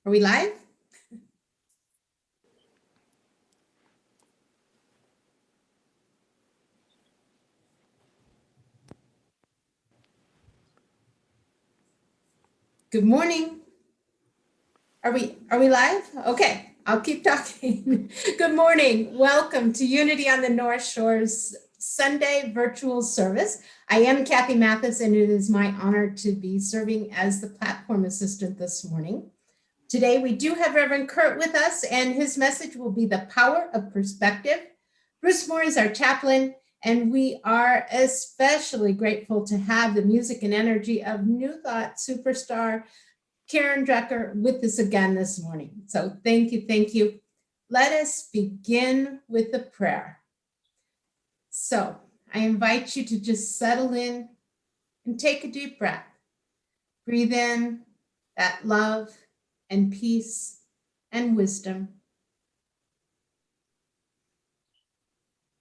Are we live? Good morning. Are we live? Okay, I'll keep talking. Good morning. Welcome to Unity on the North Shore's Sunday virtual service. I am Kathy Mathis, and it is my honor to be serving as the platform assistant this morning. Today, we do have Reverend Kurt with us, and his message will be the power of perspective. Bruce Moore is our chaplain, and we are especially grateful to have the music and energy of New Thought superstar Karen Drucker with us again this morning. So thank you, thank you. Let us begin with a prayer. So I invite you to just settle in and take a deep breath. Breathe in that love and peace and wisdom.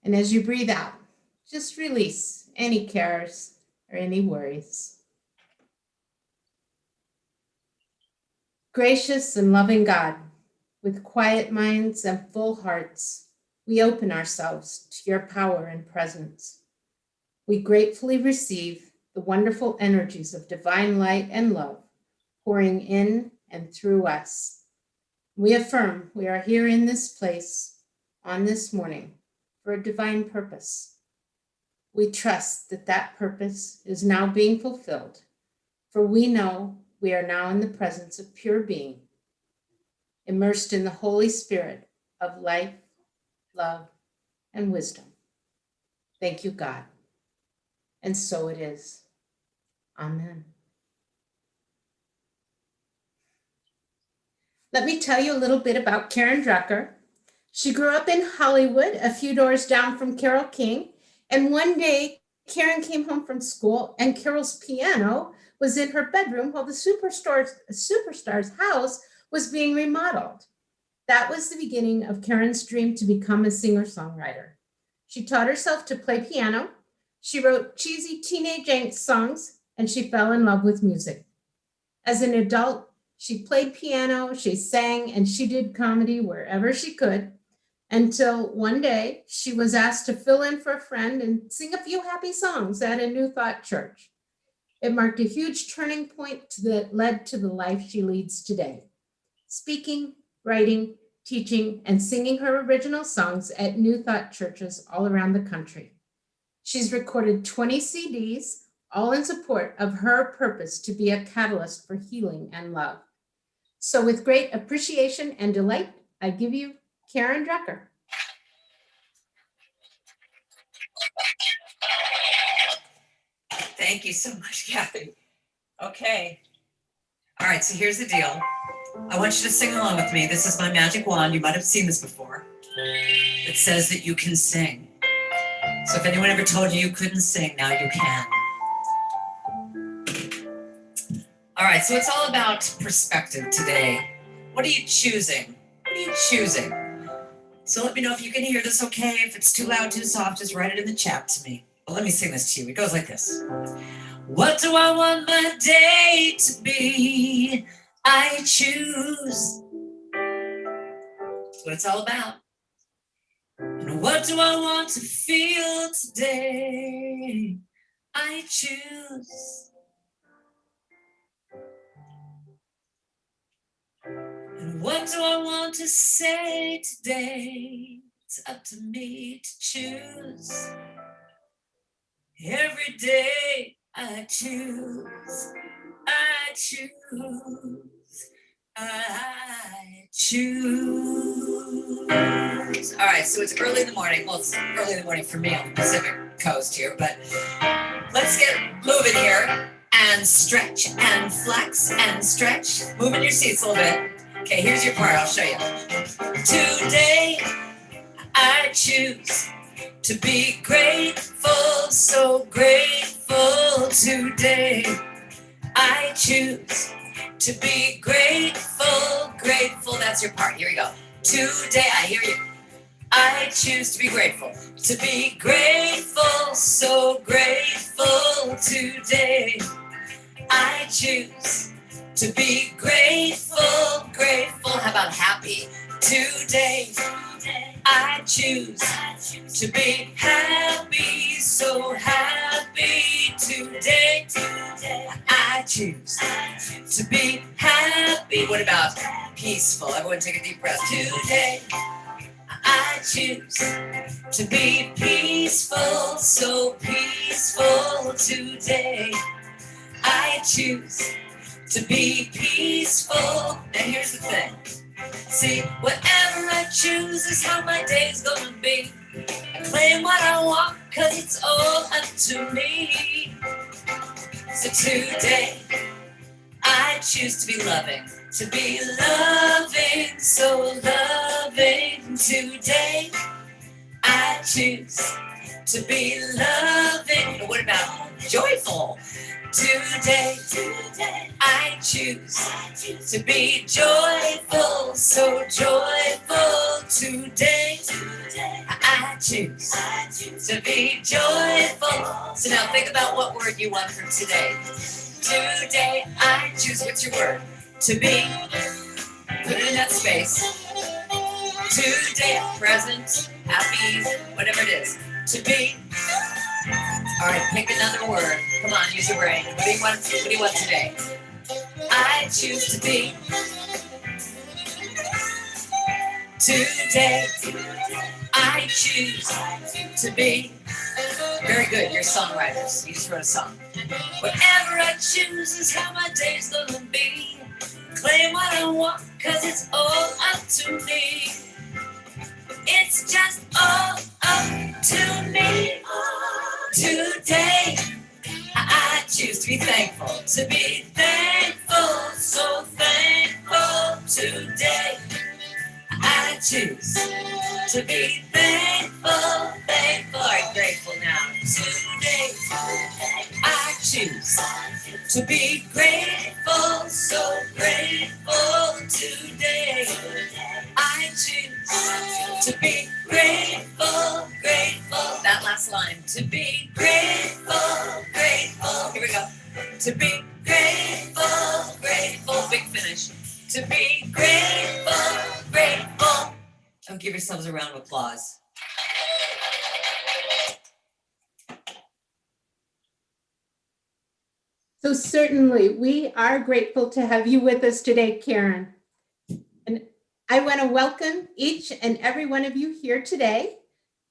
And as you breathe out, just release any cares or any worries. Gracious and loving God, with quiet minds and full hearts, we open ourselves to your power and presence. We gratefully receive the wonderful energies of divine light and love pouring in and through us. We affirm we are here in this place on this morning for a divine purpose. We trust that that purpose is now being fulfilled, for we know we are now in the presence of pure being, immersed in the Holy Spirit of life, love, and wisdom. Thank you, God. And so it is. Amen. Let me tell you a little bit about Karen Drucker. She grew up in Hollywood, a few doors down from Carole King. And one day, Karen came home from school and Carol's piano was in her bedroom while the superstar's house was being remodeled. That was the beginning of Karen's dream to become a singer-songwriter. She taught herself to play piano. She wrote cheesy teenage angst songs, and she fell in love with music. As an adult, she played piano, she sang, and she did comedy wherever she could, until one day she was asked to fill in for a friend and sing a few happy songs at a New Thought church. It marked a huge turning point that led to the life she leads today. Speaking, writing, teaching, and singing her original songs at New Thought churches all around the country. She's recorded 20 CDs, all in support of her purpose to be a catalyst for healing and love. So with great appreciation and delight, I give you Karen Drucker. Thank you so much, Kathy. Okay. All right, so here's the deal. I want you to sing along with me. This is my magic wand. You might have seen this before. It says that you can sing. So if anyone ever told you you couldn't sing, now you can. All right, so it's all about perspective today. What are you choosing? What are you choosing? So let me know if you can hear this okay. If it's too loud, too soft, just write it in the chat to me. But let me sing this to you. It goes like this. What do I want my day to be? I choose. That's what it's all about. And what do I want to feel today? I choose. And what do I want to say today? It's up to me to choose. Every day I choose. I choose. I choose. All right, so it's early in the morning. Well, it's early in the morning for me on the Pacific Coast here, but let's get moving here and stretch and flex and stretch. Move in your seats a little bit. Okay, here's your part. I'll show you. Today, I choose to be grateful, so grateful today. I choose to be grateful, grateful. That's your part. Here we go. Today, I hear you. I choose to be grateful. To be grateful, so grateful today. I choose to be grateful, grateful. about happy? Today, I choose to be happy, so happy. Today, I choose to be happy. What about peaceful? Everyone take a deep breath. Today, I choose to be peaceful, so peaceful. Today, I choose to be peaceful. Now here's the thing. See, whatever I choose is how my day's gonna be. I claim what I want, cause it's all up to me. So today, I choose to be loving, so loving. Today, I choose to be loving. What about joyful? Today, I choose to be joyful, so joyful. Today, I choose to be joyful. So now think about what word you want for today. Today, I choose. What's your word? To be. Put it in that space. Today, present, happy, whatever it is. To be. All right, pick another word. Come on, use your brain. What do you want today? I choose to be. Today, I choose to be. Very good, you're songwriters. You just wrote a song. Whatever I choose is how my day's gonna be. Claim what I want, cause it's all up to me. It's just all up to me. Today, I choose to be thankful, so thankful. Today, I choose to be thankful. All right, grateful now. Today, I choose to be grateful, so grateful. Today, I choose to be grateful. That last line, to be grateful. Here we go. To be grateful. Big finish. To be grateful. And give yourselves a round of applause. So certainly, we are grateful to have you with us today, Karen. And I want to welcome each and every one of you here today.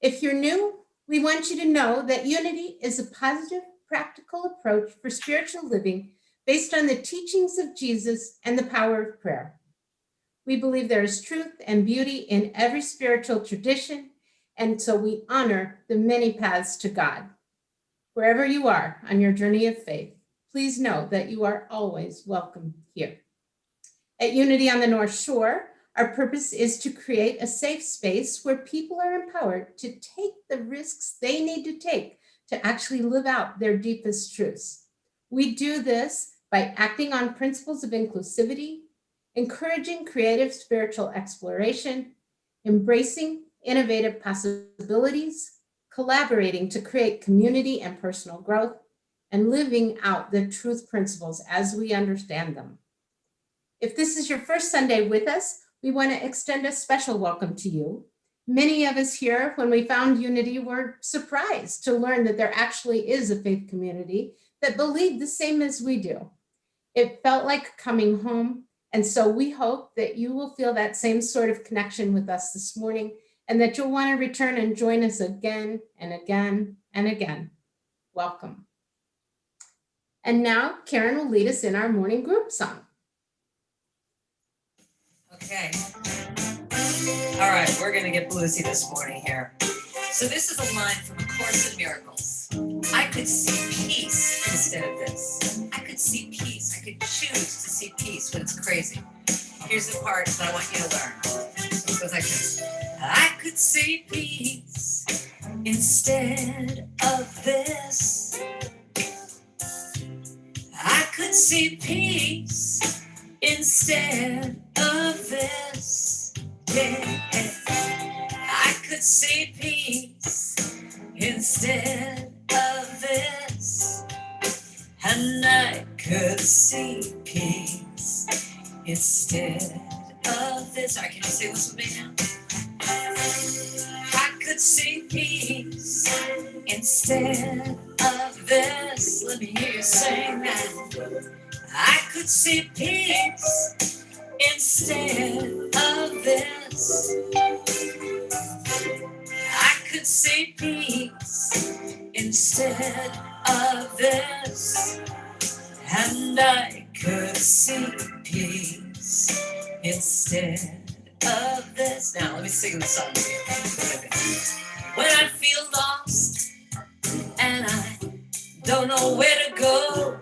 If you're new, we want you to know that Unity is a positive, practical approach for spiritual living based on the teachings of Jesus and the power of prayer. We believe there is truth and beauty in every spiritual tradition, and so we honor the many paths to God. Wherever you are on your journey of faith, please know that you are always welcome here. At Unity on the North Shore, our purpose is to create a safe space where people are empowered to take the risks they need to take to actually live out their deepest truths. We do this by acting on principles of inclusivity, encouraging creative spiritual exploration, embracing innovative possibilities, collaborating to create community and personal growth, and living out the truth principles as we understand them. If this is your first Sunday with us, we want to extend a special welcome to you. Many of us here, when we found Unity, were surprised to learn that there actually is a faith community that believed the same as we do. It felt like coming home, and so we hope that you will feel that same sort of connection with us this morning, and that you'll want to return and join us again and again and again. Welcome. And now Karen will lead us in our morning group song. Okay. All right, we're going to get bluesy this morning here. So this is a line from A Course in Miracles. I could see peace instead of this. I could see peace. I could choose to see peace when it's crazy. Here's the part that I want you to learn. It goes like this. I could see peace instead of this. I could see peace instead of this. Yeah. I could see peace instead of this. And I could see peace instead of this. All right, can you sing this with me now? I could see peace instead of this. Let me hear you sing that. I could see peace instead of this. I could see peace instead of this. And I could see peace instead of this. Now, let me sing the song again. When I feel lost and I don't know where to go,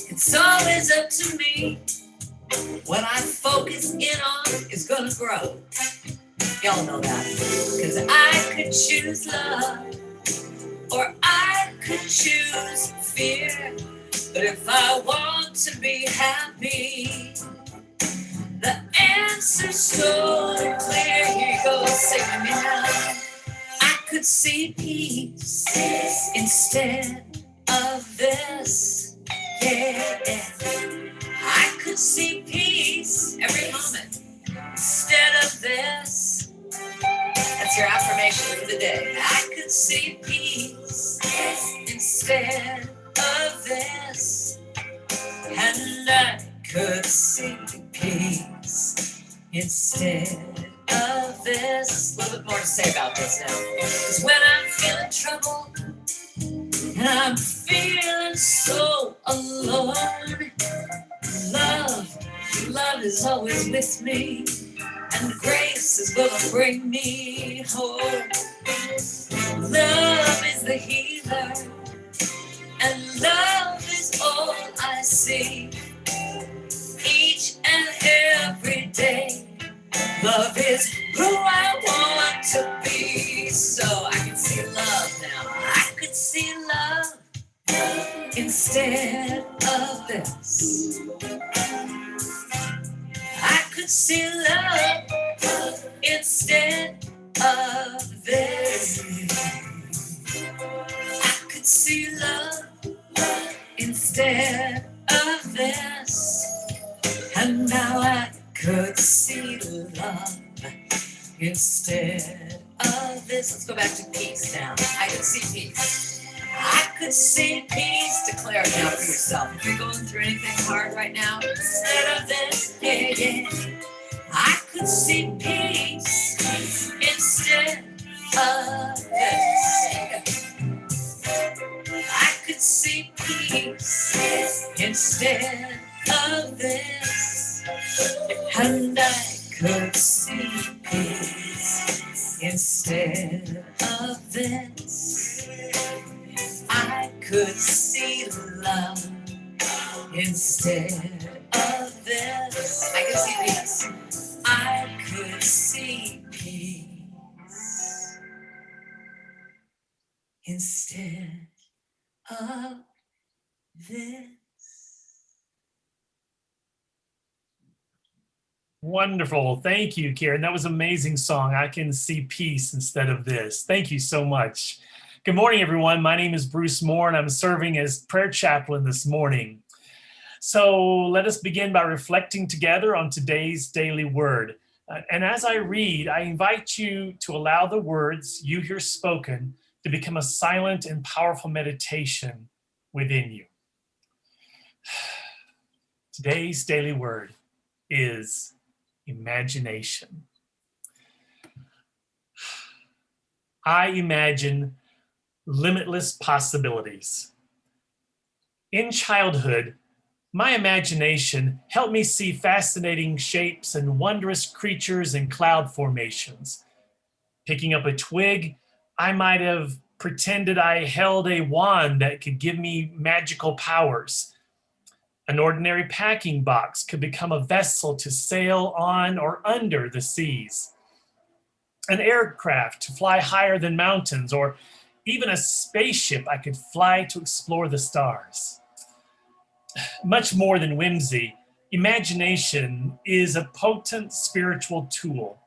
it's always up to me. What I focus in on is gonna grow. Y'all know that. Cause I could choose love or I could choose fear. But if I want to be happy, the answer's so clear. Here you go, sing with me now. I could see peace instead of this. Yeah. I could see peace every moment instead of this. That's your affirmation for the day. I could see peace instead of this. And I could see peace instead of this. A little bit more to say about this now. Because when I'm feeling trouble and I'm feeling so alone, love is always with me, and grace is gonna bring me home. Love is the healer, and love is all I see each and every day. Love is who I want to be. So I can see love now. I could see love instead of this. I could see love instead of this. I could see love instead of this. And now I could see love instead of this. Let's go back to peace now. I could see peace. I could see peace. Declare it now for yourself. If you're going through anything hard right now, instead of this, yeah. I could see peace instead of this. I could see peace instead of this. And I could see peace instead of this. I could see love instead of this. I could see peace. I could see peace instead of this. Wonderful. Thank you, Karen. That was an amazing song. I can see peace instead of this. Thank you so much. Good morning, everyone. My name is Bruce Moore, and I'm serving as prayer chaplain this morning. So let us begin by reflecting together on today's daily word. And as I read, I invite you to allow the words you hear spoken to become a silent and powerful meditation within you. Today's daily word is imagination. I imagine limitless possibilities. In childhood, my imagination helped me see fascinating shapes and wondrous creatures and cloud formations. Picking up a twig, I might have pretended I held a wand that could give me magical powers. An ordinary packing box could become a vessel to sail on or under the seas. An aircraft to fly higher than mountains, or even a spaceship I could fly to explore the stars. Much more than whimsy, imagination is a potent spiritual tool.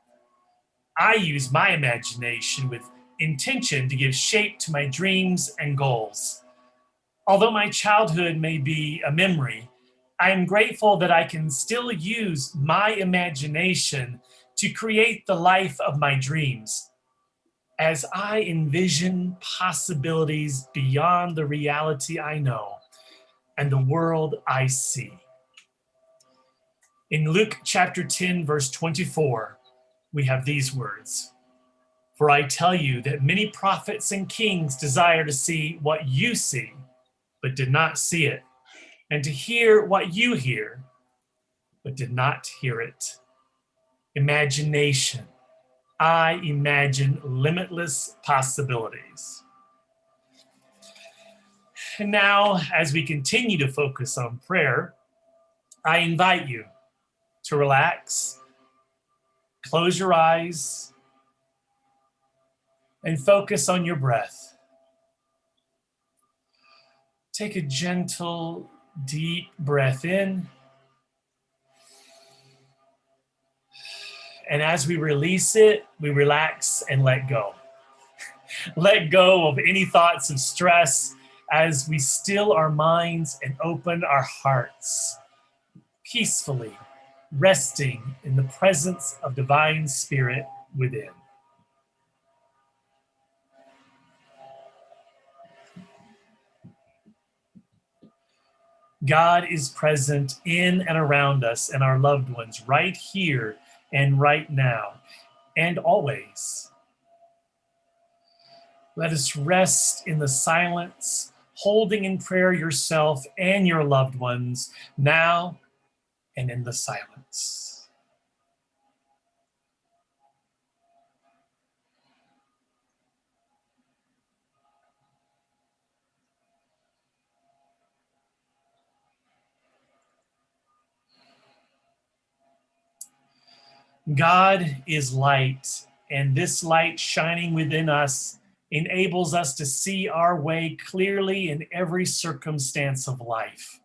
I use my imagination with intention to give shape to my dreams and goals. Although my childhood may be a memory, I am grateful that I can still use my imagination to create the life of my dreams as I envision possibilities beyond the reality I know and the world I see. In Luke chapter 10, verse 24, we have these words. For I tell you that many prophets and kings desire to see what you see, but did not see it, and to hear what you hear, but did not hear it. Imagination. I imagine limitless possibilities. And now, as we continue to focus on prayer, I invite you to relax, close your eyes, and focus on your breath. Take a gentle, deep breath in. And as we release it, we relax and let go. Let go of any thoughts of stress as we still our minds and open our hearts, peacefully resting in the presence of divine spirit within. God is present in and around us and our loved ones right here and right now and always. Let us rest in the silence, holding in prayer yourself and your loved ones now and in the silence. God is light, and this light shining within us enables us to see our way clearly in every circumstance of life.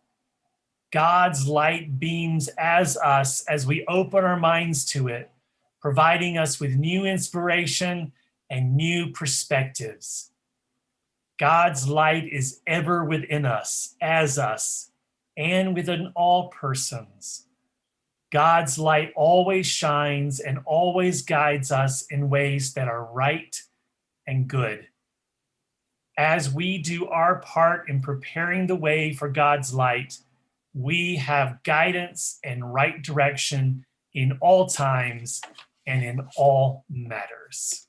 God's light beams as us as we open our minds to it, providing us with new inspiration and new perspectives. God's light is ever within us, as us, and within all persons. God's light always shines and always guides us in ways that are right and good. As we do our part in preparing the way for God's light, we have guidance and right direction in all times and in all matters.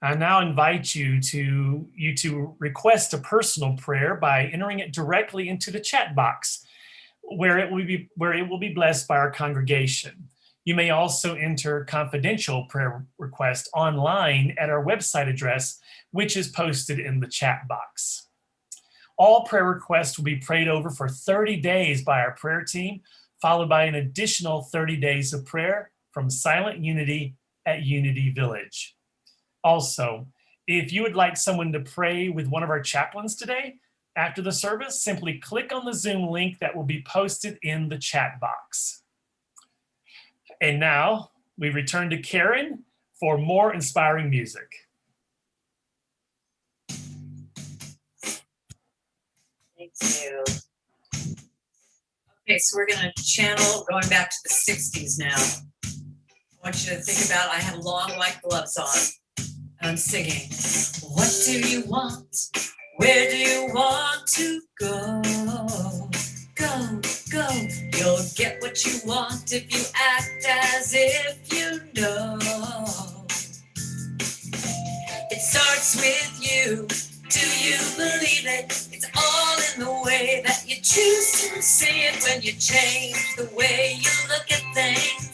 I now invite you to request a personal prayer by entering it directly into the chat box, where it will be blessed by our congregation. You may also enter confidential prayer request online at our website address, which is posted in the chat box. All prayer requests will be prayed over for 30 days by our prayer team, followed by an additional 30 days of prayer from Silent Unity at Unity Village. Also, if you would like someone to pray with one of our chaplains today, after the service, simply click on the Zoom link that will be posted in the chat box. And now we return to Karen for more inspiring music. Thank you. Okay, so we're going to channel going back to the 60s now. I want you to think about I have long white gloves on. I'm singing. What do you want? Where do you want to go? Go, go. You'll get what you want if you act as if you know. It starts with you. Do you believe it? It's all in the way that you choose to see it when you change the way you look at things.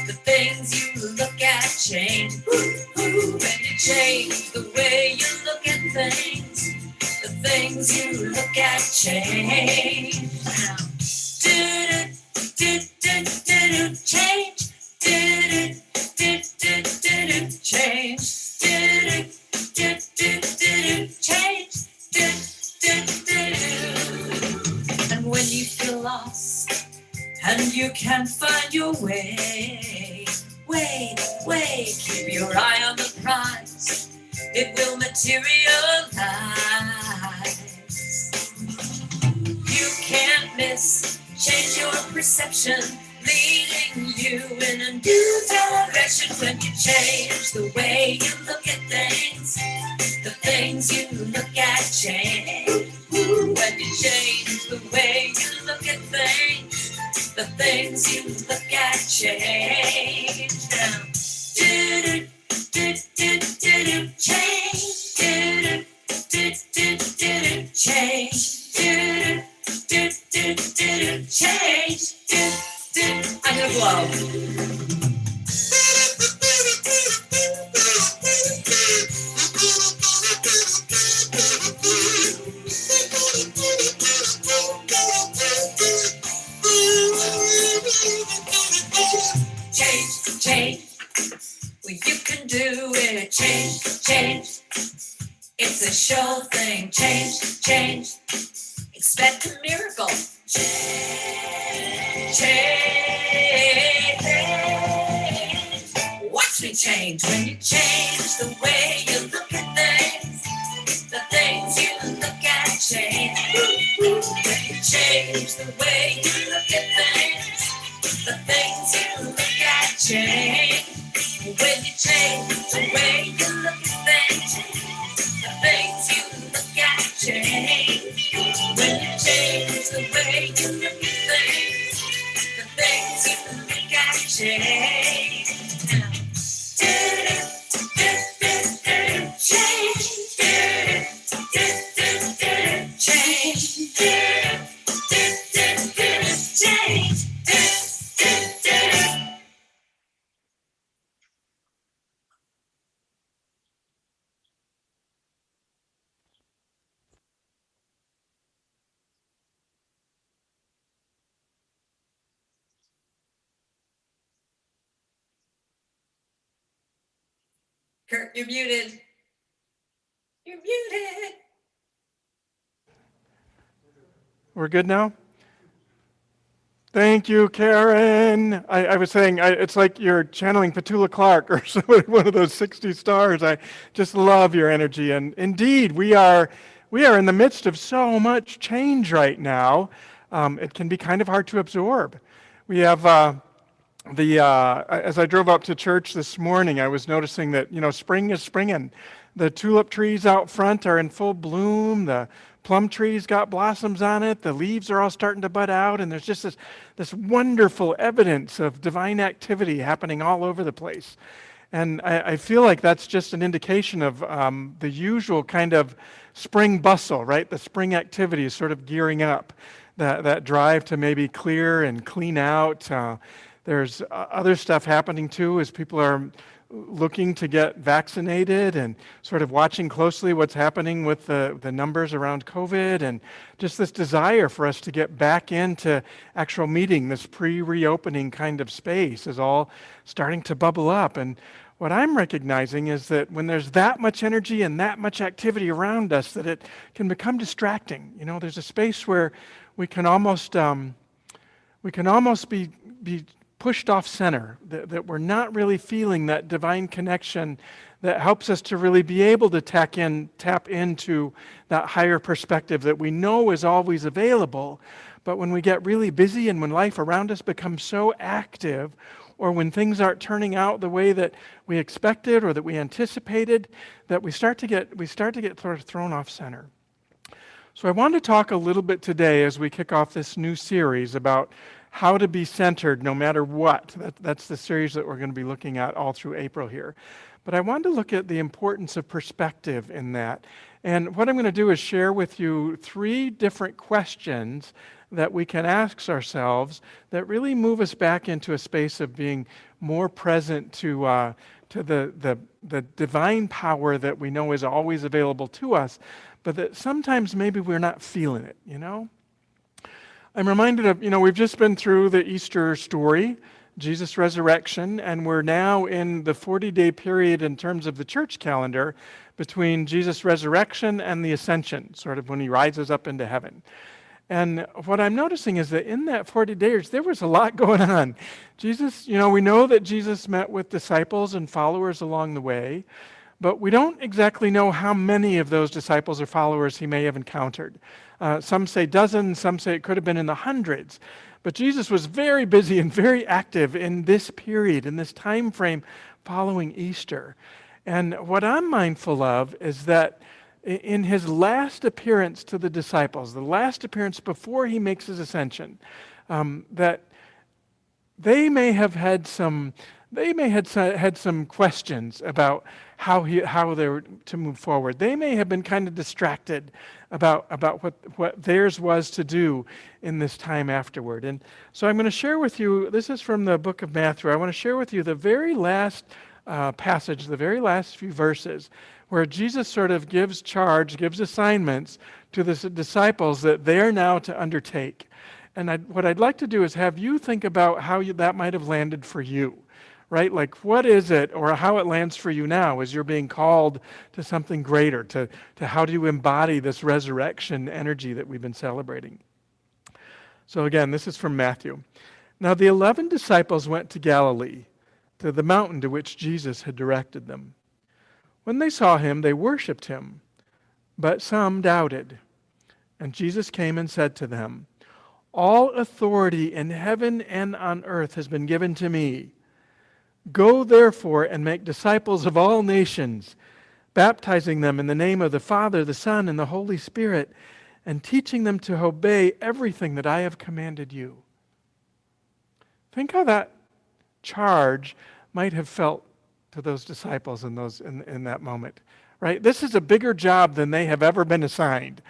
The things you look at change. When you change the way you look at things, the things you look at change. Now, change. Change. And when you feel lost and you can't find your way, wait, keep your eye on the prize. It will materialize. perception, leading you in a new direction. When you change the way you look at things, the things you look at change. When you change the way you look at things, the things you look at change. Now, do do do do do change. Do do do do do change. Do do do do do change. Do do. I'm gonna blow. Change, change. Well, you can do it. Change, change. It's a sure thing. Change, change. Expect a miracle. Change, change. Watch me change when you change the way you look at things. The things you look at change. When you change the way you look at things, the things you look at change. When you change the way you look at things, the things you look at change. When you change the way you look at things, the things you look at change. Now, change, change, change. Kurt, you're muted. You're muted. We're good now? Thank you, Karen. I was saying, it's like you're channeling Petula Clark or one of those 60 stars. I just love your energy. And indeed, we are in the midst of so much change right now. It can be kind of hard to absorb. We have as I drove up to church this morning, I was noticing that, spring is springing. The tulip trees out front are in full bloom. The plum trees got blossoms on it. The leaves are all starting to bud out. And there's just this wonderful evidence of divine activity happening all over the place. And I feel like that's just an indication of the usual kind of spring bustle, right? The spring activity is sort of gearing up. That drive to maybe clear and clean out. There's other stuff happening too as people are looking to get vaccinated and sort of watching closely what's happening with the numbers around COVID, and just this desire for us to get back into actual meeting, this pre-reopening kind of space is all starting to bubble up. And what I'm recognizing is that when there's that much energy and that much activity around us, that it can become distracting. There's a space where we can almost be pushed off center, that we're not really feeling that divine connection that helps us to really be able to tap into that higher perspective that we know is always available. But when we get really busy and when life around us becomes so active, or when things aren't turning out the way that we expected or that we anticipated, that we start to get sort of thrown off center. So I want to talk a little bit today as we kick off this new series about how to be centered no matter what. That's the series that we're going to be looking at all through April here. But I wanted to look at the importance of perspective in that. And what I'm going to do is share with you 3 different questions that we can ask ourselves that really move us back into a space of being more present to the divine power that we know is always available to us, but that sometimes maybe we're not feeling it, I'm reminded of, we've just been through the Easter story, Jesus' resurrection, and we're now in the 40-day period in terms of the church calendar between Jesus' resurrection and the ascension, sort of when he rises up into heaven. And what I'm noticing is that in that 40 days, there was a lot going on. Jesus, we know that Jesus met with disciples and followers along the way, But we don't exactly know how many of those disciples or followers he may have encountered. Some say dozens, some say it could have been in the hundreds. But Jesus was very busy and very active in this period, in this time frame following Easter. And what I'm mindful of is that in his last appearance to the disciples, the last appearance before he makes his ascension, that they may have had some questions about how they were to move forward. They may have been kind of distracted about what theirs was to do in this time afterward. And so I'm going to share with you, this is from the book of Matthew, I want to share with you the very last passage, the very last few verses, where Jesus sort of gives assignments to the disciples that they're now to undertake. And what I'd like to do is have you think about how that might have landed for you, right? Like, what is it, or how it lands for you now as you're being called to something greater, to how do you embody this resurrection energy that we've been celebrating? So again, this is from Matthew. Now the 11 disciples went to Galilee, to the mountain to which Jesus had directed them. When they saw him, they worshipped him, but some doubted. And Jesus came and said to them, "All authority in heaven and on earth has been given to me. Go therefore and make disciples of all nations, baptizing them in the name of the Father, the Son, and the Holy Spirit, and teaching them to obey everything that I have commanded you." Think how that charge might have felt to those disciples in that moment, right? This is a bigger job than they have ever been assigned.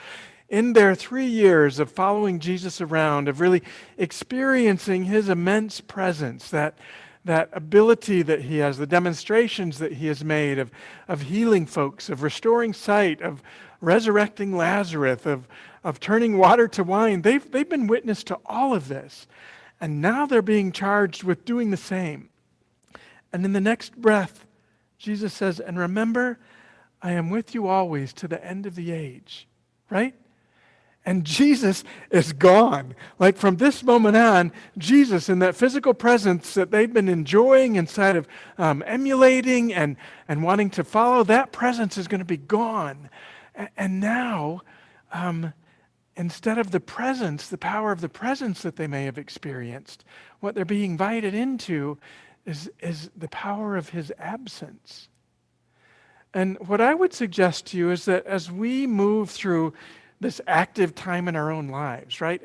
In their 3 years of following Jesus around, of really experiencing his immense presence, that ability that he has, the demonstrations that he has made of healing folks, of restoring sight, of resurrecting Lazarus, of turning water to wine, they've been witness to all of this. And now they're being charged with doing the same. And in the next breath, Jesus says, "And remember, I am with you always to the end of the age," right? And Jesus is gone. Like from this moment on, Jesus, in that physical presence that they've been enjoying inside of emulating and wanting to follow, that presence is going to be gone. And now, instead of the presence, the power of the presence that they may have experienced, what they're being invited into is the power of his absence. And what I would suggest to you is that as we move through this active time in our own lives, right,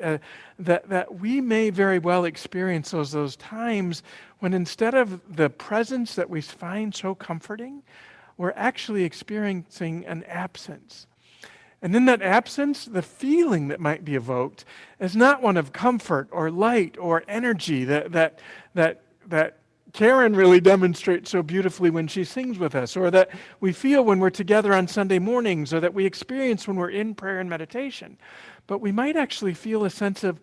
that we may very well experience those times when instead of the presence that we find so comforting, we're actually experiencing an absence. And in that absence, the feeling that might be evoked is not one of comfort or light or energy that Karen really demonstrates so beautifully when she sings with us, or that we feel when we're together on Sunday mornings, or that we experience when we're in prayer and meditation. But we might actually feel a sense of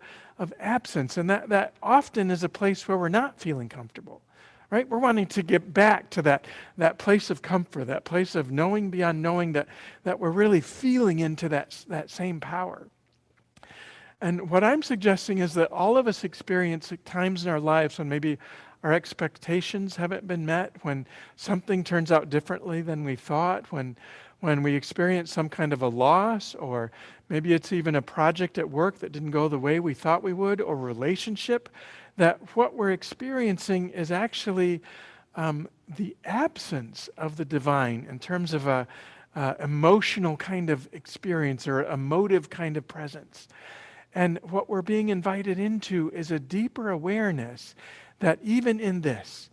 absence, and that often is a place where we're not feeling comfortable, right? We're wanting to get back to that place of comfort, that place of knowing beyond knowing, that we're really feeling into that same power. And what I'm suggesting is that all of us experience times in our lives when maybe our expectations haven't been met, when something turns out differently than we thought, when we experience some kind of a loss, or maybe it's even a project at work that didn't go the way we thought we would, or relationship, that what we're experiencing is actually the absence of the divine in terms of a emotional kind of experience or emotive kind of presence. And what we're being invited into is a deeper awareness that even in this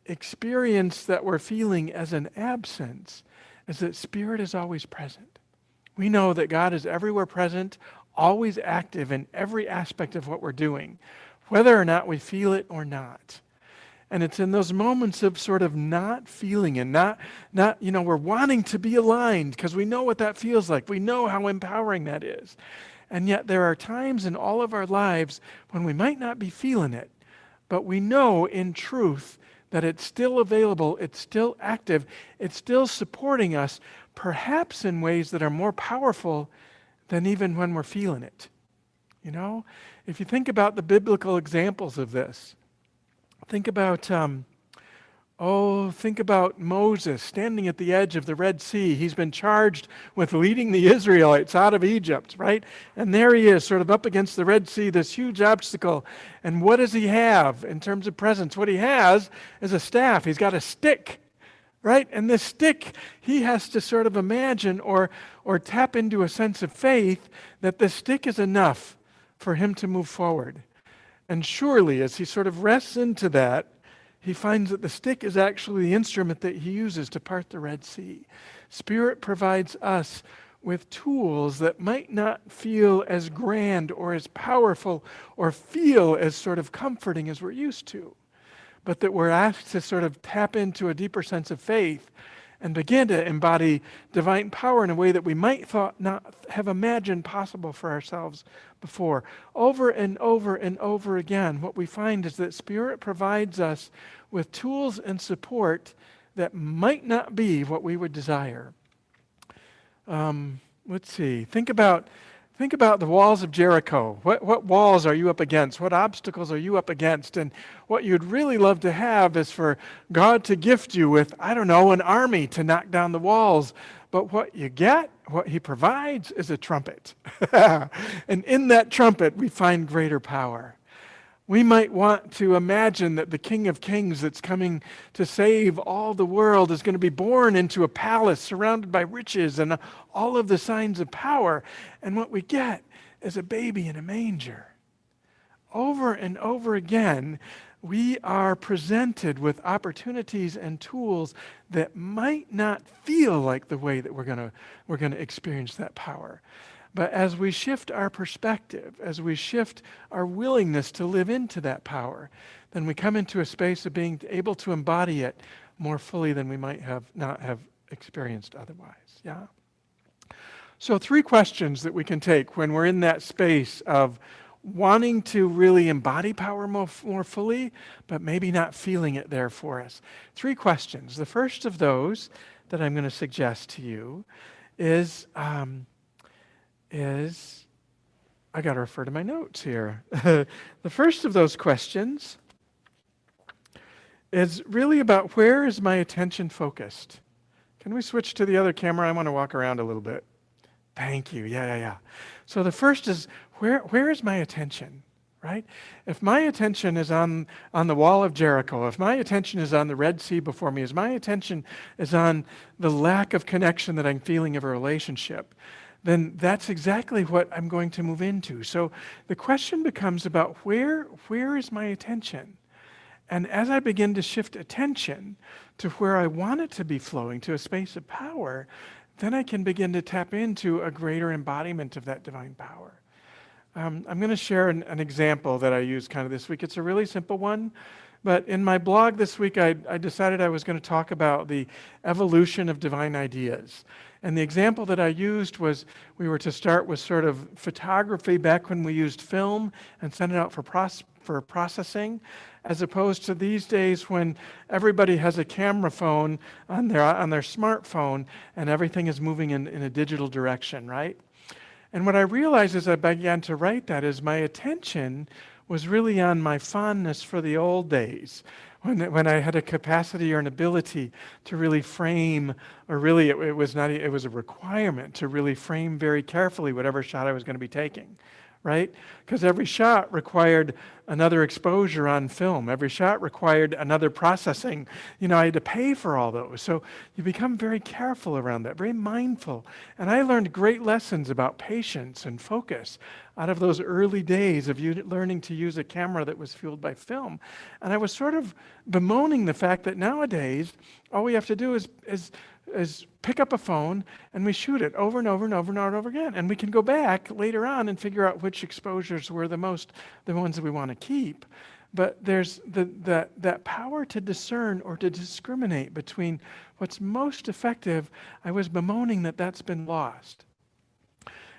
experience that we're feeling as an absence, is that Spirit is always present. We know that God is everywhere present, always active in every aspect of what we're doing, whether or not we feel it or not. And it's in those moments of sort of not feeling and not we're wanting to be aligned because we know what that feels like. We know how empowering that is. And yet there are times in all of our lives when we might not be feeling it, but we know in truth that it's still available, it's still active, it's still supporting us, perhaps in ways that are more powerful than even when we're feeling it. You know, if you think about the biblical examples of this, think about Oh, think about Moses standing at the edge of the Red Sea. He's been charged with leading the Israelites out of Egypt, right? And there he is, sort of up against the Red Sea, this huge obstacle. And what does he have in terms of presence? What he has is a staff. He's got a stick, right? And this stick, he has to sort of imagine or tap into a sense of faith that the stick is enough for him to move forward. And surely, as he sort of rests into that, he finds that the stick is actually the instrument that he uses to part the Red Sea. Spirit provides us with tools that might not feel as grand or as powerful or feel as sort of comforting as we're used to, but that we're asked to sort of tap into a deeper sense of faith and begin to embody divine power in a way that we might not have imagined possible for ourselves before. Over and over and over again, what we find is that Spirit provides us with tools and support that might not be what we would desire. Let's see. Think about the walls of Jericho. What walls are you up against? What obstacles are you up against? And what you'd really love to have is for God to gift you with, I don't know, an army to knock down the walls. But what you get, what he provides, is a trumpet. And in that trumpet, we find greater power. We might want to imagine that the King of Kings that's coming to save all the world is going to be born into a palace surrounded by riches and all of the signs of power. And what we get is a baby in a manger. Over and over again, we are presented with opportunities and tools that might not feel like the way that we're going to experience that power. But as we shift our perspective, as we shift our willingness to live into that power, then we come into a space of being able to embody it more fully than we might have not have experienced otherwise. Yeah? So 3 questions that we can take when we're in that space of wanting to really embody power more fully, but maybe not feeling it there for us. 3 questions. The first of those that I'm going to suggest to you is I got to refer to my notes here. The first of those questions is really about where is my attention focused? Can we switch to the other camera? I want to walk around a little bit. Thank you. Yeah. So the first is where is my attention, right? If my attention is on the wall of Jericho, if my attention is on the Red Sea before me, if my attention is on the lack of connection that I'm feeling of a relationship, then that's exactly what I'm going to move into. So the question becomes about where is my attention? And as I begin to shift attention to where I want it to be flowing, to a space of power, then I can begin to tap into a greater embodiment of that divine power. I'm going to share an example that I used kind of this week. It's a really simple one, but in my blog this week, I decided I was going to talk about the evolution of divine ideas. And the example that I used was we were to start with sort of photography back when we used film and send it out for processing, as opposed to these days when everybody has a camera phone on their smartphone and everything is moving in a digital direction, right? And what I realized as I began to write that is my attention was really on my fondness for the old days, when I had a capacity or an ability to really frame, or really it was a requirement to really frame very carefully whatever shot I was going to be taking, right? Because every shot required another exposure on film. Every shot required another processing. I had to pay for all those. So you become very careful around that, very mindful. And I learned great lessons about patience and focus out of those early days of learning to use a camera that was fueled by film. And I was sort of bemoaning the fact that nowadays, all we have to do is pick up a phone and we shoot it over and over and over and over again. And we can go back later on and figure out which exposures were the ones that we want to keep. But there's that power to discern or to discriminate between what's most effective. I was bemoaning that that's been lost.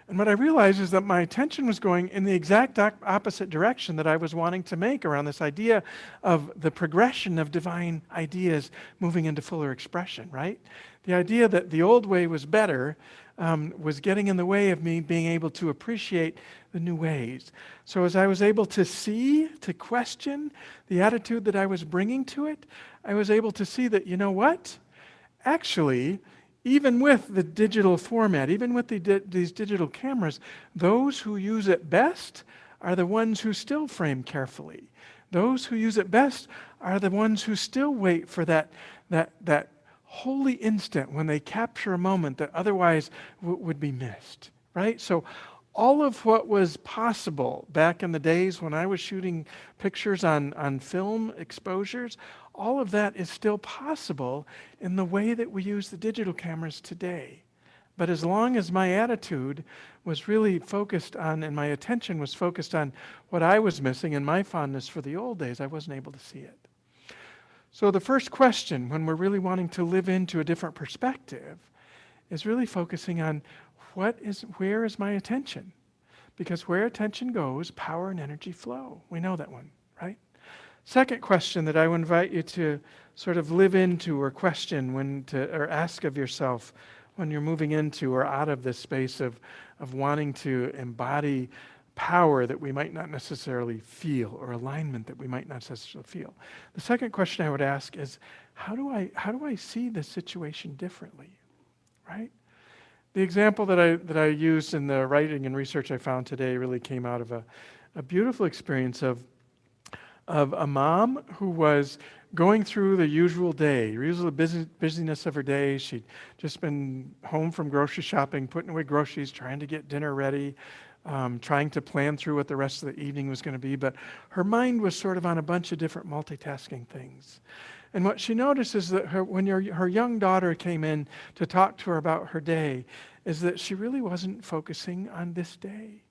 And what I realized is that my attention was going in the exact opposite direction that I was wanting to make around this idea of the progression of divine ideas moving into fuller expression, right? The idea that the old way was better was getting in the way of me being able to appreciate the new ways. So as I was able to see, to question the attitude that I was bringing to it, I was able to see that, you know what? Actually, even with the digital format, even with these digital cameras, those who use it best are the ones who still frame carefully. Those who use it best are the ones who still wait for that holy instant when they capture a moment that otherwise would be missed, right? So all of what was possible back in the days when I was shooting pictures on film exposures, all of that is still possible in the way that we use the digital cameras today. But as long as my attitude was really focused on, and my attention was focused on what I was missing and my fondness for the old days, I wasn't able to see it. So the first question, when we're really wanting to live into a different perspective, is really focusing on where is my attention? Because where attention goes, power and energy flow. We know that one, right? Second question that I would invite you to sort of live into or question or ask of yourself when you're moving into or out of this space of wanting to embody power that we might not necessarily feel or alignment that we might not necessarily feel. The second question I would ask is, how do I see this situation differently, right? The example that I used in the writing and research I found today really came out of a beautiful experience of a mom who was going through the usual busyness of her day. She'd just been home from grocery shopping, putting away groceries, trying to get dinner ready, trying to plan through what the rest of the evening was going to be. But her mind was sort of on a bunch of different multitasking things. And what she noticed is that when her young daughter came in to talk to her about her day, is that she really wasn't focusing on this day.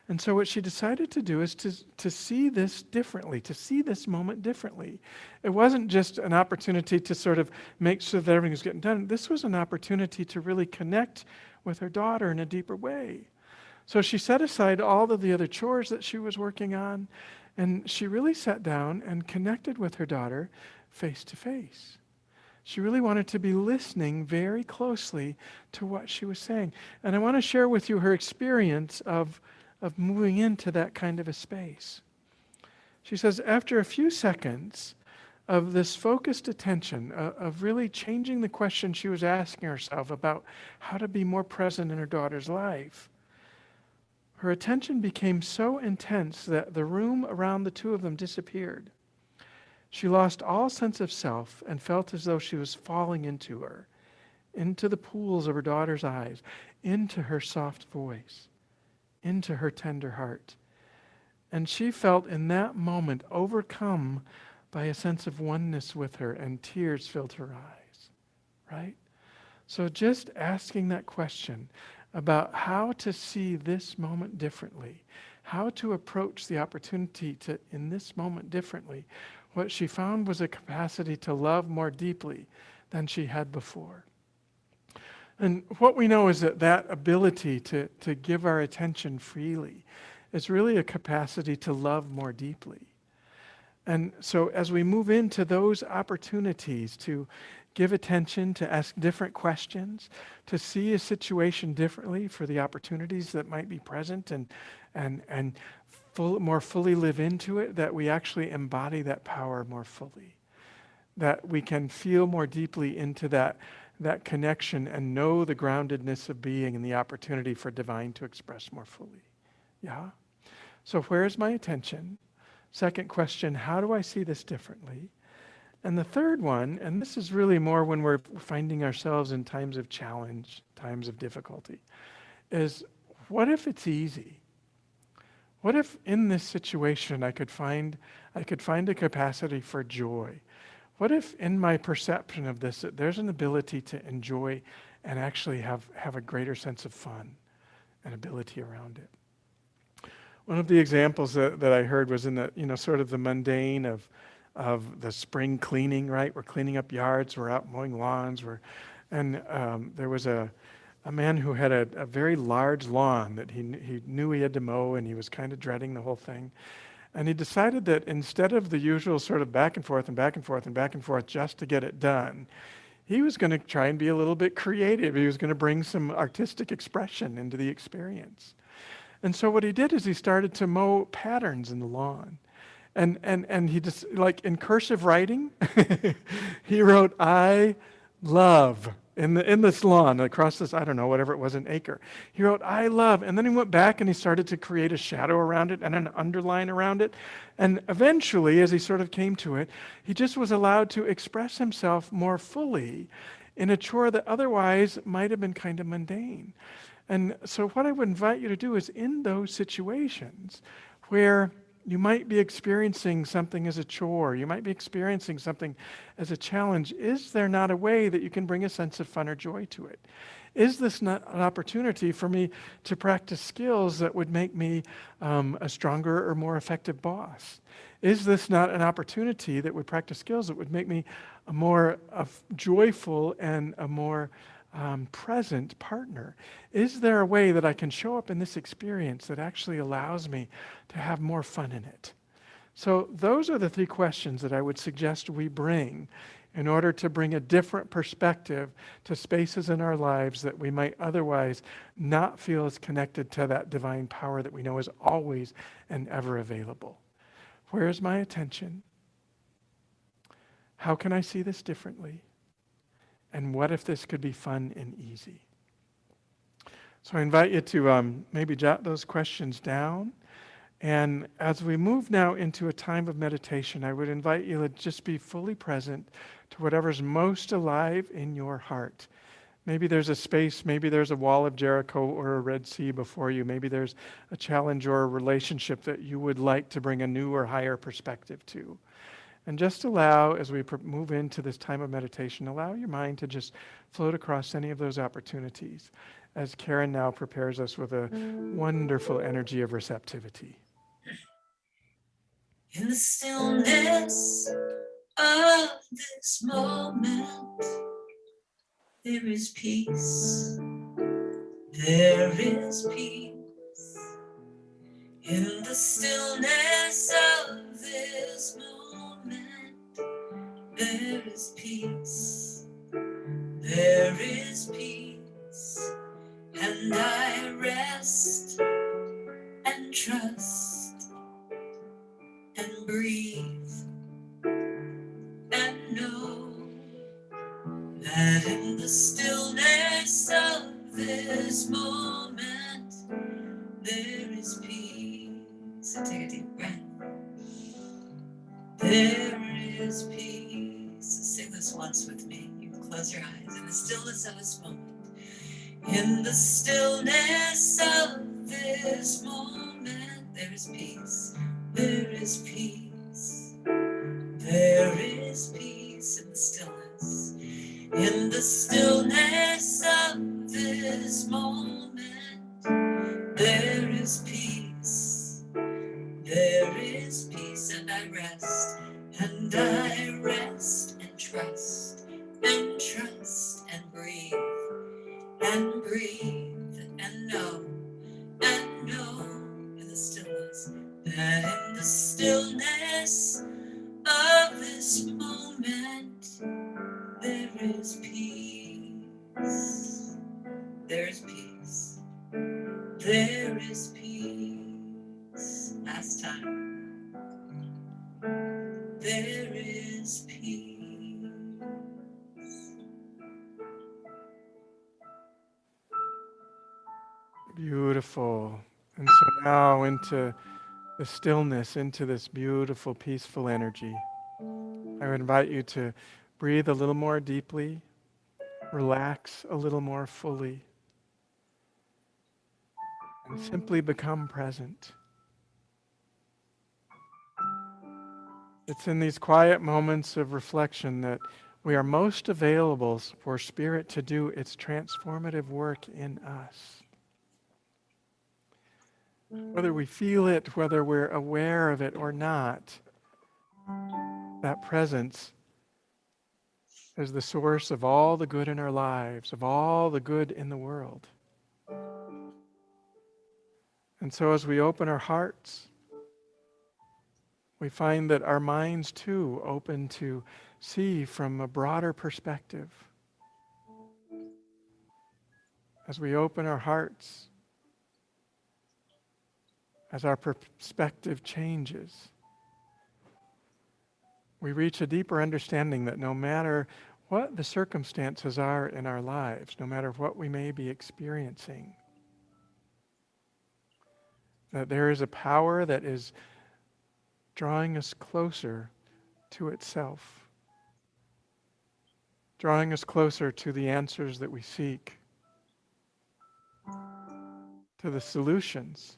And so what she decided to do is to see this differently, to see this moment differently. It wasn't just an opportunity to sort of make sure that everything was getting done. This was an opportunity to really connect with her daughter in a deeper way. So she set aside all of the other chores that she was working on, and she really sat down and connected with her daughter face to face. She really wanted to be listening very closely to what she was saying. And I want to share with you her experience of moving into that kind of a space. She says, after a few seconds of this focused attention, of really changing the question she was asking herself about how to be more present in her daughter's life, her attention became so intense that the room around the two of them disappeared. She lost all sense of self and felt as though she was falling into her, into the pools of her daughter's eyes, into her soft voice, into her tender heart. And she felt in that moment overcome by a sense of oneness with her, and tears filled her eyes, right? So just asking that question about how to see this moment differently, how to approach the opportunity to in this moment differently, what she found was a capacity to love more deeply than she had before. And what we know is that ability to give our attention freely is really a capacity to love more deeply. And so as we move into those opportunities to give attention, to ask different questions, to see a situation differently for the opportunities that might be present and more fully live into it, that we actually embody that power more fully, that we can feel more deeply into that connection and know the groundedness of being and the opportunity for divine to express more fully. Yeah? So where's my attention? Second question, how do I see this differently? And the third one, and this is really more when we're finding ourselves in times of challenge, times of difficulty, is what if it's easy? What if in this situation I could find a capacity for joy? What if in my perception of this, that there's an ability to enjoy and actually have a greater sense of fun and ability around it? One of the examples that I heard was in the, sort of the mundane of the spring cleaning, right? We're cleaning up yards, we're out mowing lawns, there was a man who had a very large lawn that he knew he had to mow, and he was kind of dreading the whole thing. And he decided that instead of the usual sort of back and forth and back and forth and back and forth just to get it done, he was going to try and be a little bit creative. He was going to bring some artistic expression into the experience. And so what he did is he started to mow patterns in the lawn. And he just, like in cursive writing, he wrote, I love, in this lawn, across this, I don't know, whatever it was, an acre. He wrote, I love. And then he went back and he started to create a shadow around it and an underline around it. And eventually, as he sort of came to it, he just was allowed to express himself more fully in a chore that otherwise might have been kind of mundane. And so what I would invite you to do is, in those situations where you might be experiencing something as a chore, you might be experiencing something as a challenge, is there not a way that you can bring a sense of fun or joy to it? Is this not an opportunity for me to practice skills that would make me a stronger or more effective boss? Is this not an opportunity that would practice skills that would make me a more joyful and a more present partner? Is there a way that I can show up in this experience that actually allows me to have more fun in it? So those are the 3 questions that I would suggest we bring in order to bring a different perspective to spaces in our lives that we might otherwise not feel as connected to that divine power that we know is always and ever available. Where is my attention? How can I see this differently? And what if this could be fun and easy? So I invite you to maybe jot those questions down. And as we move now into a time of meditation, I would invite you to just be fully present to whatever's most alive in your heart. Maybe there's a space, maybe there's a wall of Jericho or a Red Sea before you. Maybe there's a challenge or a relationship that you would like to bring a new or higher perspective to. And just allow, as we move into this time of meditation, allow your mind to just float across any of those opportunities as Karen now prepares us with a wonderful energy of receptivity. In the stillness of this moment, there is peace. There is peace. In the stillness of this moment, there is peace. There is peace. And I rest and trust and breathe and know that in the stillness of this moment there is peace. So take a deep breath. There is peace. So sing this once with me. You can close your eyes. In the stillness of this moment. In the stillness of this moment, there is peace. There is peace. There is peace in the stillness. In the stillness of this moment, there is peace. There is peace, and I rest and trust and breathe and know in the stillness that in the stillness of this moment there is peace. There is peace. There is peace. Last time. There is peace. Beautiful. And so now into the stillness, into this beautiful, peaceful energy. I would invite you to breathe a little more deeply, relax a little more fully, and simply become present. It's in these quiet moments of reflection that we are most available for Spirit to do its transformative work in us. Whether we feel it, whether we're aware of it or not, that presence is the source of all the good in our lives, of all the good in the world. And so as we open our hearts, we find that our minds too open to see from a broader perspective as we open our hearts, as our perspective changes, we reach a deeper understanding that no matter what the circumstances are in our lives, no matter what we may be experiencing, that there is a power that is drawing us closer to itself, drawing us closer to the answers that we seek, to the solutions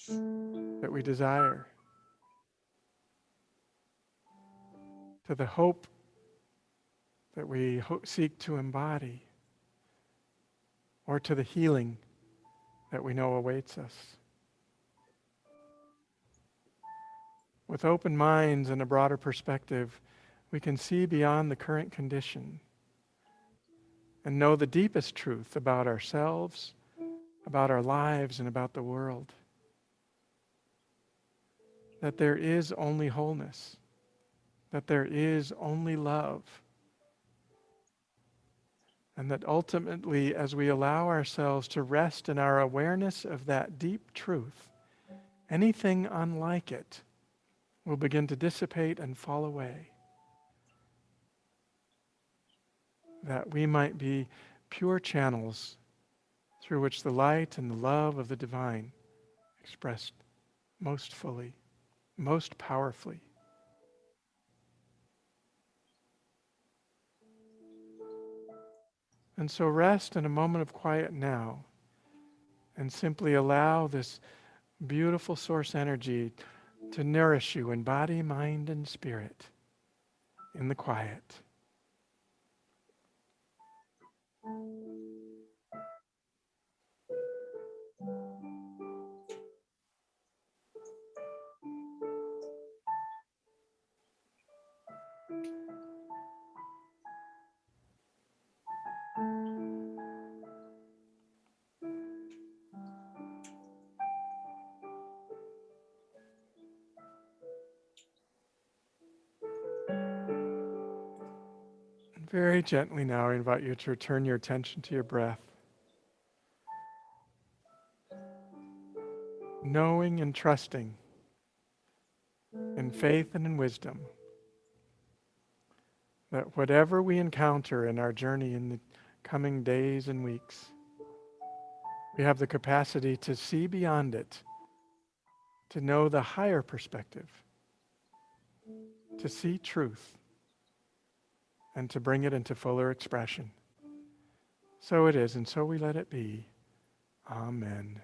that we desire, to the hope that we seek to embody, or to the healing that we know awaits us. With open minds and a broader perspective, we can see beyond the current condition and know the deepest truth about ourselves, about our lives, and about the world. That there is only wholeness, that there is only love, and that ultimately, as we allow ourselves to rest in our awareness of that deep truth, anything unlike it will begin to dissipate and fall away. That we might be pure channels through which the light and the love of the divine expressed most fully, most powerfully. And so rest in a moment of quiet now and simply allow this beautiful source energy to nourish you in body, mind, and spirit in the quiet. Very gently now, I invite you to return your attention to your breath. Knowing and trusting in faith and in wisdom that whatever we encounter in our journey in the coming days and weeks, we have the capacity to see beyond it, to know the higher perspective, to see truth, and to bring it into fuller expression. So it is, and so we let it be. Amen.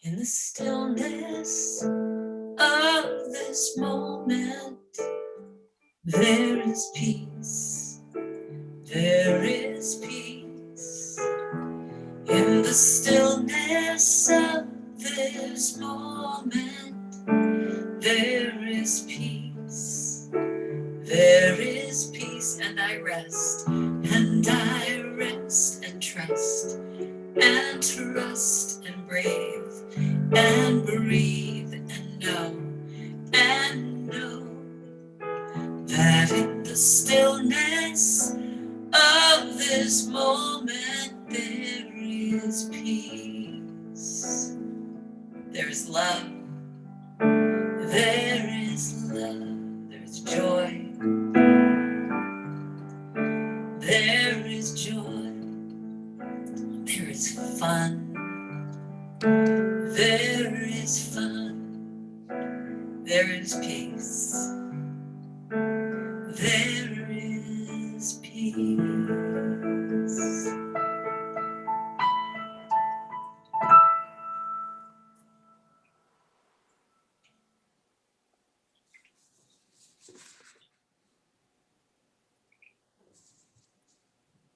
In the stillness of this moment, there is peace. There is peace. In the stillness of this moment, there is peace. There is peace, and I rest and trust and brave and breathe and know that in the stillness of this moment there is peace. There's love. There is love. There's joy. There is joy. There is fun. There is fun. There is peace. There is peace.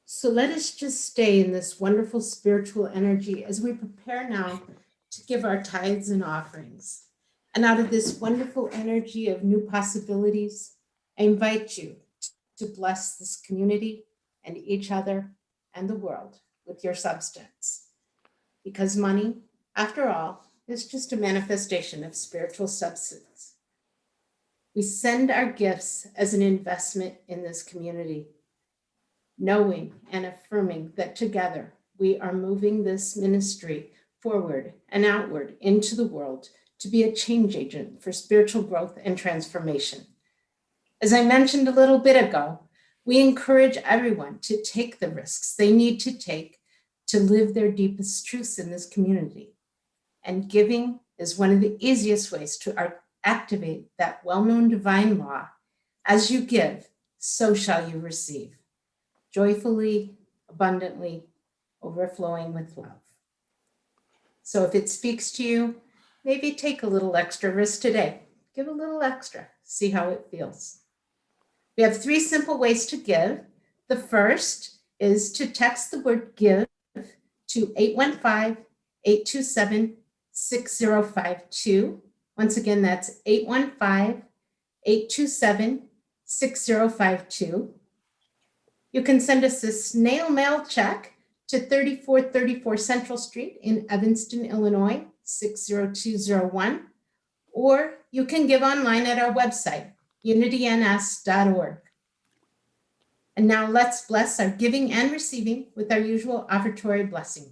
So let us just stay in this wonderful spiritual energy as we prepare now to give our tithes and offerings. And out of this wonderful energy of new possibilities, I invite you to bless this community and each other and the world with your substance. Because money, after all, is just a manifestation of spiritual substance. We send our gifts as an investment in this community, knowing and affirming that together we are moving this ministry forward and outward into the world to be a change agent for spiritual growth and transformation. As I mentioned a little bit ago, we encourage everyone to take the risks they need to take to live their deepest truths in this community. And giving is one of the easiest ways to activate that well-known divine law. As you give, so shall you receive. Joyfully, abundantly, overflowing with love. So if it speaks to you, maybe take a little extra risk today. Give a little extra, see how it feels. We have 3 simple ways to give. The first is to text the word give to 815-827-6052. Once again, that's 815-827-6052. You can send us a snail mail check to 3434 Central Street in Evanston, Illinois, 60201. Or you can give online at our website, unityns.org. And now let's bless our giving and receiving with our usual offertory blessing.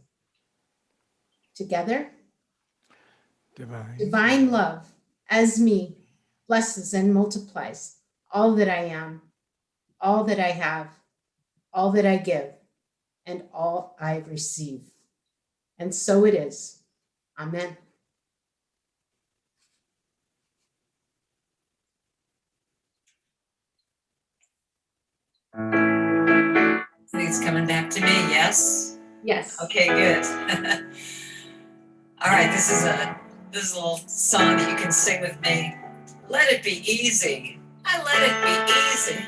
Together, divine love as me blesses and multiplies all that I am, all that I have, all that I give, and all I receive. And so it is. Amen. I think it's coming back to me, yes? Yes. Okay, good. All right, this is a little song that you can sing with me. Let it be easy. I let it be easy.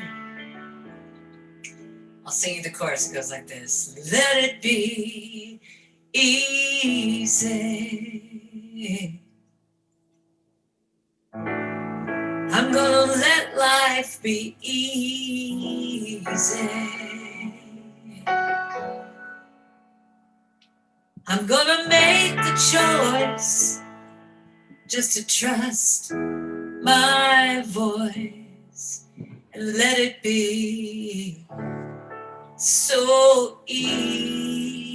I'll sing you the chorus. It goes like this. Let it be easy. I'm gonna let life be easy. I'm gonna make the choice just to trust my voice and let it be so easy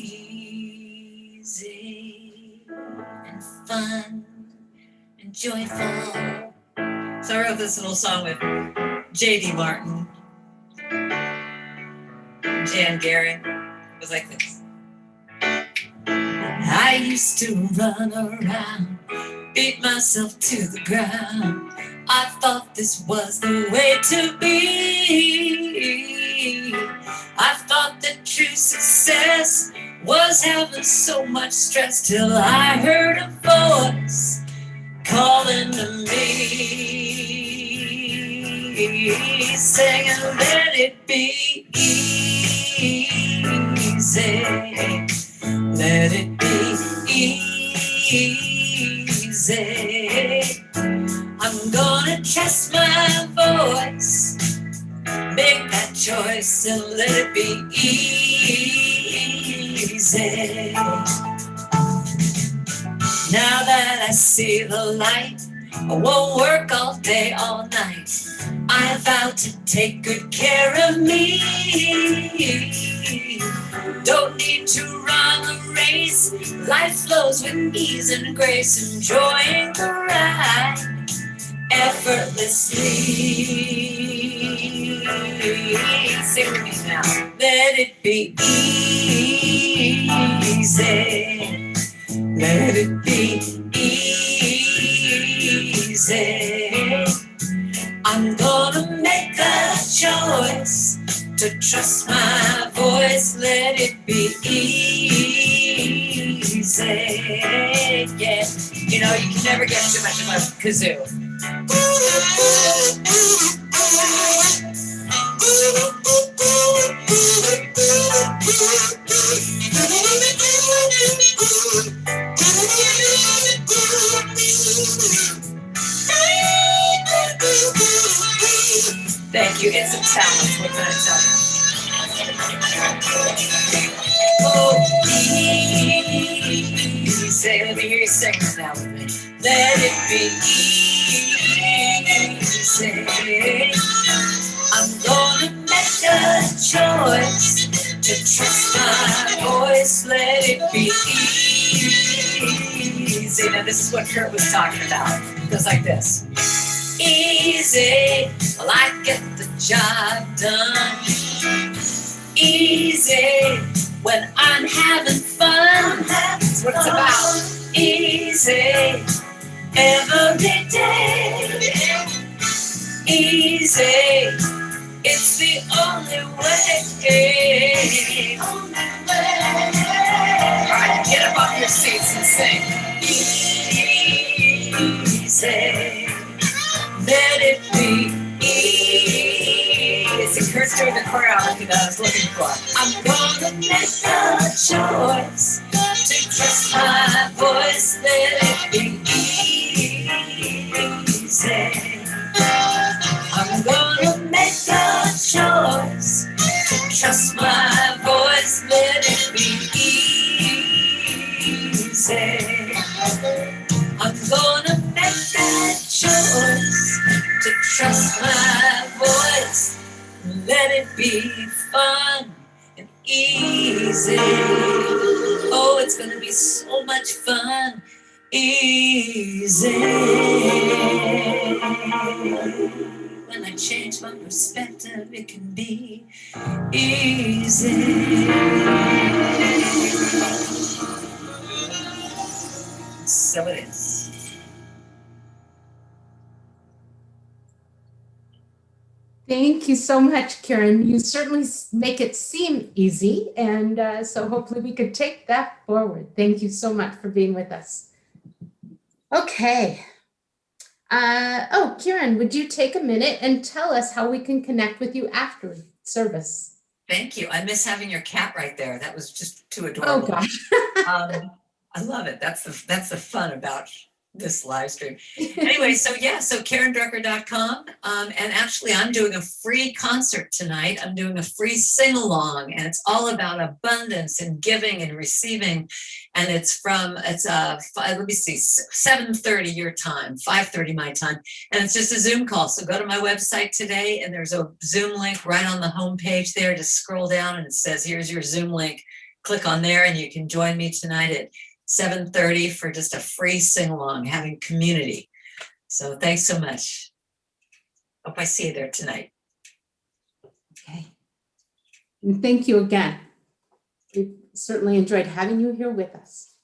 and fun and joyful. So I wrote this little song with J.D. Martin, Jan Gary. It was like this. I used to run around, beat myself to the ground. I thought this was the way to be. I thought that true success was having so much stress till I heard a voice calling to me, singing, let it be easy. Let it be easy. I'm gonna trust my voice, make that choice and let it be easy. Now that I see the light, I won't work all day, all night. I vow to take good care of me. Don't need to run the race. Life flows with ease and grace, enjoying the ride effortlessly. Sing with me now. Let it be easy. Let it be easy. I'm gonna make a choice to trust my voice. Let it be easy. Yeah, you know, you can never get too much of a kazoo. Thank you. It's a talent. What can I tell you? Oh, easy. Let me hear you sing this now with me. Let it be easy. I'm gonna make a choice to trust my voice. let it be easy. Now this is what Kurt was talking about. It goes like this. Easy, well I get the job done. Easy, when I'm having fun. That's what it's about. Easy, every day. Easy, it's the only way. Alright, get up off your seats and sing. Easy, let it be easy. Kurt's doing the choreography that I was looking for. I'm gonna make a choice to trust my voice. Let it be easy. I'm gonna make a choice to trust my voice. Let it be easy. I'm gonna make that choice to trust my voice. Let it be fun and easy. Oh, it's gonna be so much fun. Easy. When I change my perspective, it can be easy. So it is. Thank you so much, Karen. You certainly make it seem easy, and so hopefully we could take that forward. Thank you so much for being with us. Okay. Karen, would you take a minute and tell us how we can connect with you after service? Thank you. I miss having your cat right there. That was just too Oh, adorable. gosh. I love it. That's the fun about this live stream. Anyway, so KarenDrucker.com. And actually, I'm doing a free concert tonight. I'm doing a free sing-along, and it's all about abundance and giving and receiving. And it's let me see, 7:30 your time, 5:30 my time. And it's just a Zoom call. So go to my website today, and there's a Zoom link right on the homepage there. Just scroll down, and it says, here's your Zoom link. Click on there, and you can join me tonight at 7:30 for just a free sing-along, having community. So thanks so much. Hope I see you there tonight. Okay. And thank you again. We've certainly enjoyed having you here with us.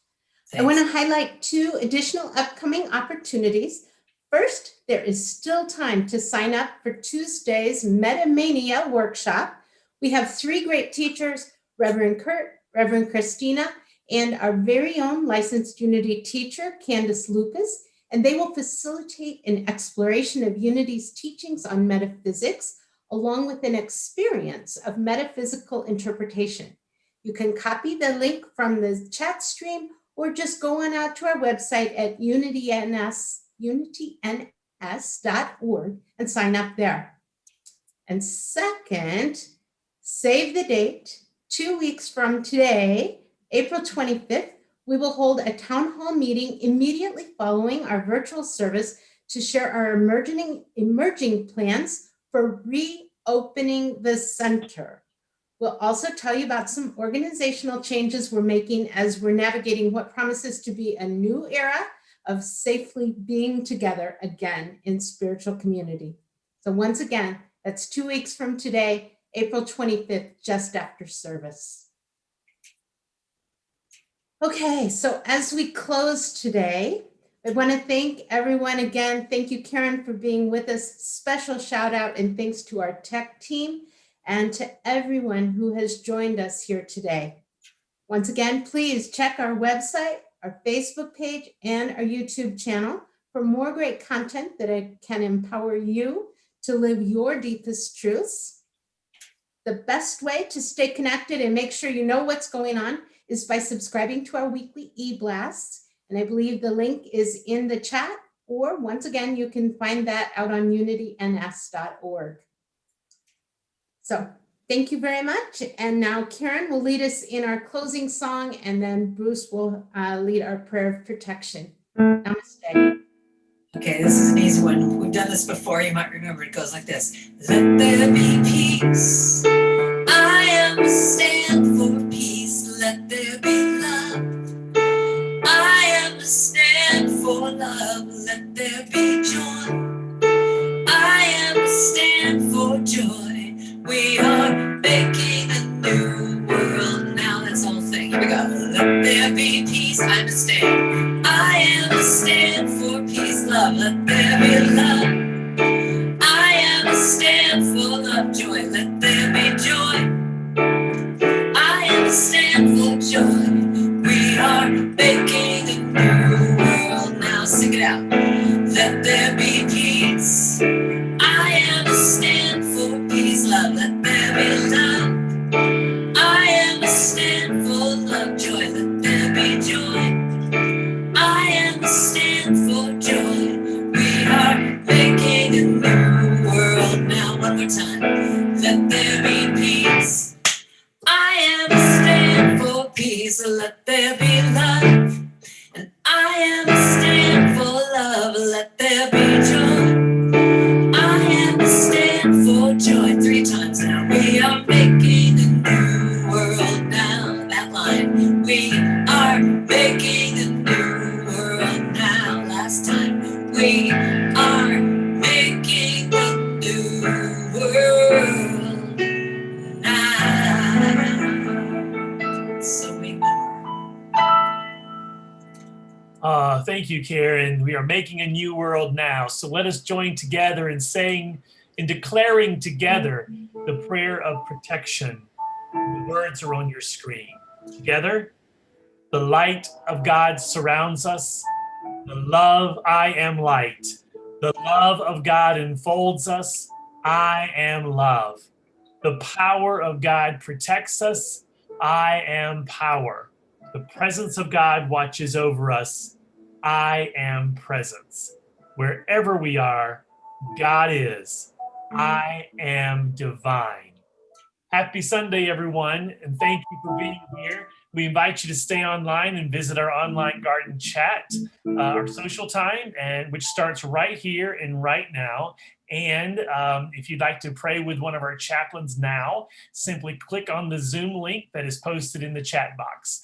Thanks. I want to highlight 2 additional upcoming opportunities. First, there is still time to sign up for Tuesday's Metamania workshop. We have 3 great teachers, Reverend Kurt, Reverend Christina, and our very own licensed Unity teacher, Candace Lucas, and they will facilitate an exploration of Unity's teachings on metaphysics, along with an experience of metaphysical interpretation. You can copy the link from the chat stream or just go on out to our website at unityns.org and sign up there. And second, save the date. 2 weeks from today, April 25th, we will hold a town hall meeting immediately following our virtual service to share our emerging plans for reopening the center. We'll also tell you about some organizational changes we're making as we're navigating what promises to be a new era of safely being together again in spiritual community. So once again, that's 2 weeks from today, April 25th, just after service. Okay, so as we close today, I want to thank everyone again. Thank you, Karen, for being with us. Special shout out and thanks to our tech team and to everyone who has joined us here today. Once again, please check our website, our Facebook page, and our YouTube channel for more great content that can empower you to live your deepest truths. The best way to stay connected and make sure you know what's going on is by subscribing to our weekly e-blasts. And I believe the link is in the chat, or once again, you can find that out on unityns.org. So thank you very much. And now Karen will lead us in our closing song, and then Bruce will lead our prayer of protection. Namaste. Okay, this is an easy one. We've done this before. You might remember. It goes like this. Let there be peace. I am a stand for peace. Let there be for love, let there be joy. I am a stand for joy. We are making a new world now. Let's all sing. Here we go. Let there be peace. I'm a stand. I am a stand for peace, love. Let there be love. I am a stand for love, joy. Let there be joy. I am a stand for joy. We are making a new world now. Sing it out. Let there be peace. I am a stand for peace, love. Let there be love. I am a stand for love, joy. Let there be joy. I am a stand for joy. We are making a new world now. One more time. Let there be peace. I am a stand for peace. Let there be love. And I am a stand for love. Let there be joy. I am a stand for joy. 3 times now. We are making a new world now. That line. We are making a new world now. Last time. We are making a new world now. So we Thank you, Karen. We are making a new world now. So let us join together in saying and declaring together the prayer of protection. The words are on your screen. Together, the light of God surrounds us. The love, I am light. The love of God enfolds us. I am love. The power of God protects us. I am power. The presence of God watches over us. I am presence. Wherever we are, God is. I am divine. Happy Sunday, everyone, and thank you for being here. We invite you to stay online and visit our online garden chat, our social time, and which starts right here and right now. And if you'd like to pray with one of our chaplains now, simply click on the Zoom link that is posted in the chat box.